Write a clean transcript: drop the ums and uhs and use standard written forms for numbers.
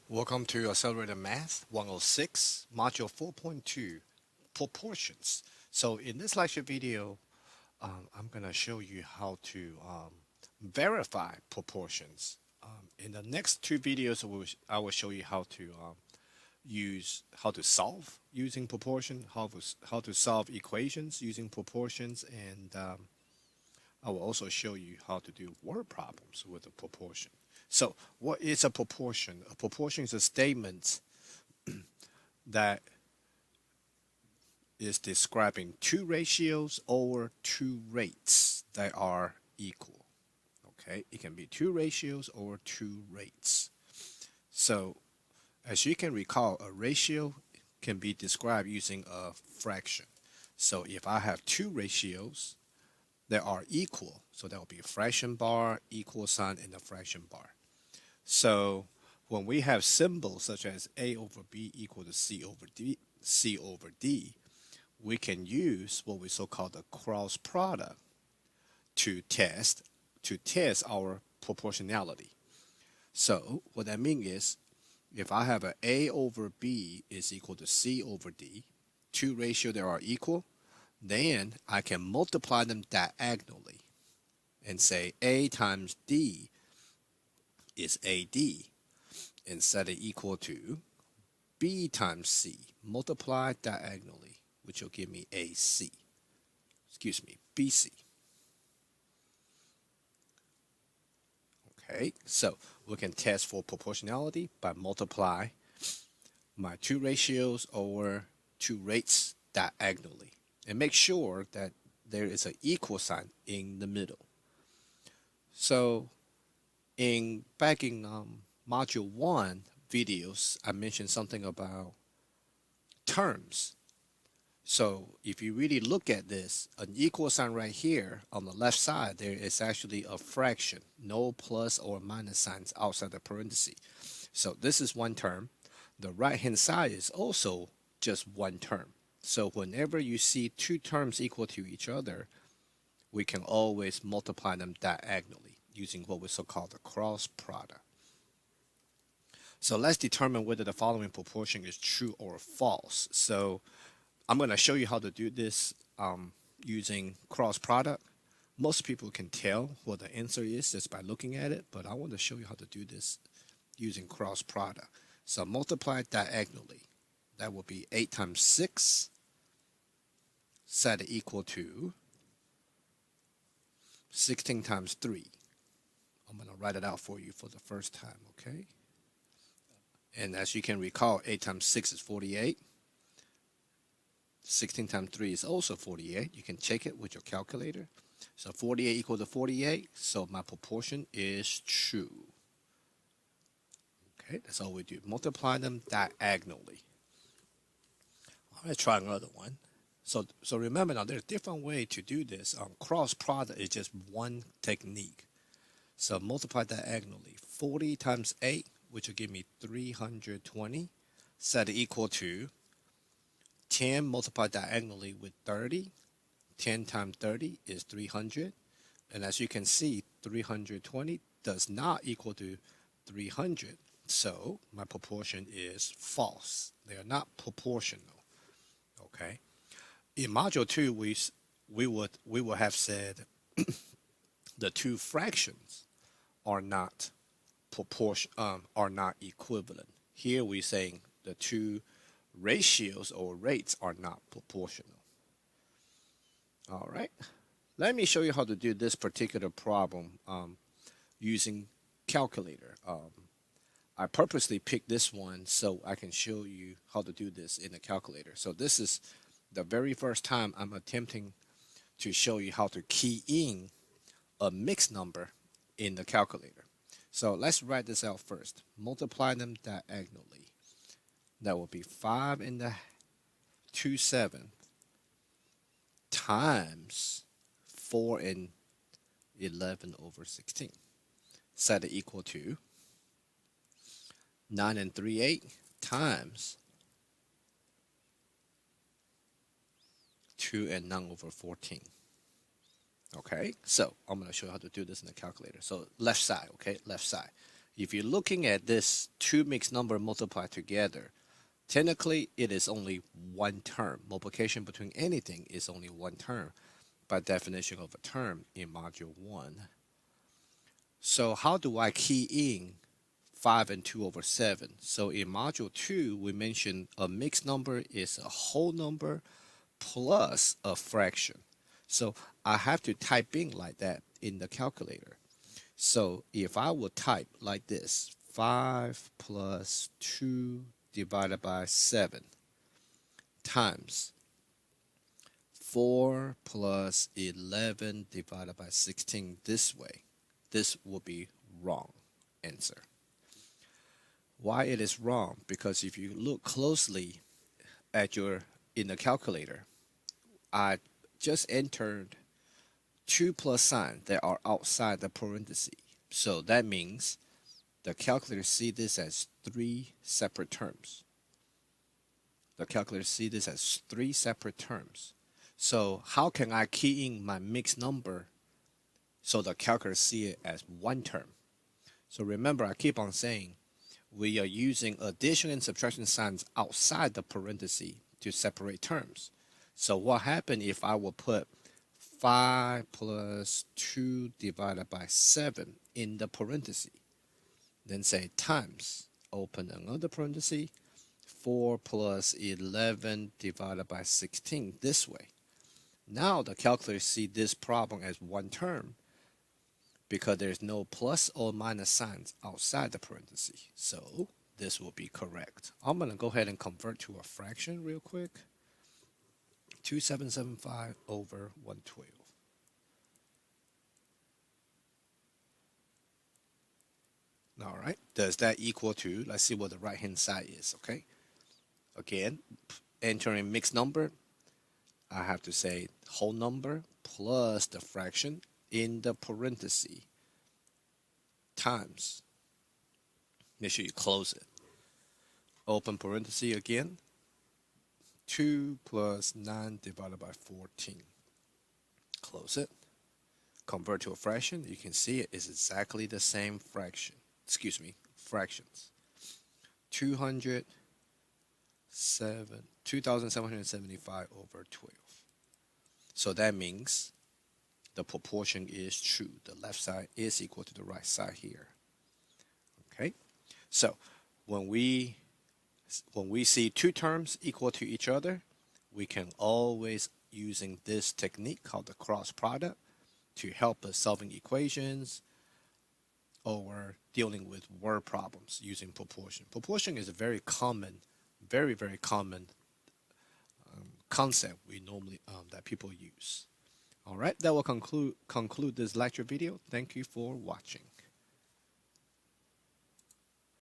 Welcome to Accelerated Math 106, Module 4.2, Proportions. So in this lecture video, I'm going to show you how to verify proportions. In the next two videos, I will show you how to solve using proportion, how to solve equations using proportions, and I will also show you how to do word problems with a proportion. So, what is a proportion? A proportion is a statement that is describing two ratios or two rates that are equal. Okay, it can be two ratios or two rates. So, as you can recall, a ratio can be described using a fraction. So, if I have two ratios that are equal, so that will be a fraction bar, equal sign, and a fraction bar. So when we have symbols such as A over B equal to C over D, we can use what we so-called the cross product to test our proportionality. So what that means is if I have A over B is equal to C over D, two ratios that are equal, then I can multiply them diagonally and say A times D is AD and set it equal to B times C multiplied diagonally, which will give me AC. Excuse me, BC. Okay, so we can test for proportionality by multiply my two ratios over two rates diagonally and make sure that there is an equal sign in the middle. So back in module 1 videos, I mentioned something about terms. So if you really look at this, an equal sign right here on the left side, there is actually a fraction, no plus or minus signs outside the parenthesis. So this is one term. The right hand side is also just one term. So whenever you see two terms equal to each other, we can always multiply them diagonally using what we so-called the cross product. So let's determine whether the following proportion is true or false. So I'm going to show you how to do this using cross product. Most people can tell what the answer is just by looking at it, but I want to show you how to do this using cross product. So multiply diagonally. That will be 8 times 6, set it equal to 16 times 3. I'm going to write it out for you for the first time, okay? And as you can recall, 8 times 6 is 48. 16 times 3 is also 48. You can check it with your calculator. So 48 equal to 48. So my proportion is true. Okay, that's all we do. Multiply them diagonally. Let's try another one. So remember now, there's different way to do this. Cross product is just one technique. So multiply diagonally. 40 times 8, which will give me 320, set it equal to 10 multiplied diagonally with 30. 10 times 30 is 300. And as you can see, 320 does not equal to 300. So my proportion is false. They are not proportional. Okay. In module 2, we would have said the two fractions are not are not equivalent. Here we're saying the two ratios or rates are not proportional. All right, let me show you how to do this particular problem using calculator. I purposely picked this one so I can show you how to do this in the calculator. So this is the very first time I'm attempting to show you how to key in a mixed number in the calculator. So let's write this out first. Multiply them diagonally. That will be 5 in the 2/7 times 4 and 11 over 16. Set it equal to 9 and 3/8 times 2 and 9 over 14. Okay, so I'm going to show you how to do this in the calculator. So left side, okay, left side. If you're looking at this two mixed number multiplied together, technically it is only one term. Multiplication between anything is only one term by definition of a term in module 1. So how do I key in 5 and 2 over 7? So in module 2, we mentioned a mixed number is a whole number plus a fraction. So I have to type in like that in the calculator. So if I would type like this, 5 plus 2 divided by 7 times 4 plus 11 divided by 16 this way, this will be wrong answer. Why it is wrong? Because if you look closely at in the calculator, I just entered 2 plus signs that are outside the parenthesis. So that means the calculator see this as 3 separate terms. The calculator see this as 3 separate terms. So how can I key in my mixed number so the calculator see it as one term? So remember, I keep on saying we are using addition and subtraction signs outside the parenthesis to separate terms. So what happened if I will put 5 plus 2 divided by 7 in the parenthesis? Then say times, open another parenthesis, 4 plus 11 divided by 16 this way. Now the calculator see this problem as one term because there's no plus or minus signs outside the parenthesis. So this will be correct. I'm going to go ahead and convert to a fraction real quick. 2775 over 112. All right, does that equal to, let's see what the right hand side is, okay? Again, entering mixed number, I have to say whole number plus the fraction in the parenthesis times. Make sure you close it. Open parenthesis again. 2 plus 9 divided by 14. Close it. Convert to a fraction. You can see it is exactly the same fraction. Excuse me, fractions. 2,775 over 12. So that means the proportion is true. The left side is equal to the right side here. Okay? So when we see two terms equal to each other, we can always using this technique called the cross product to help us solving equations or dealing with word problems using proportion. Proportion is a very common, very common concept we normally that people use. All right, that will conclude this lecture video. Thank you for watching.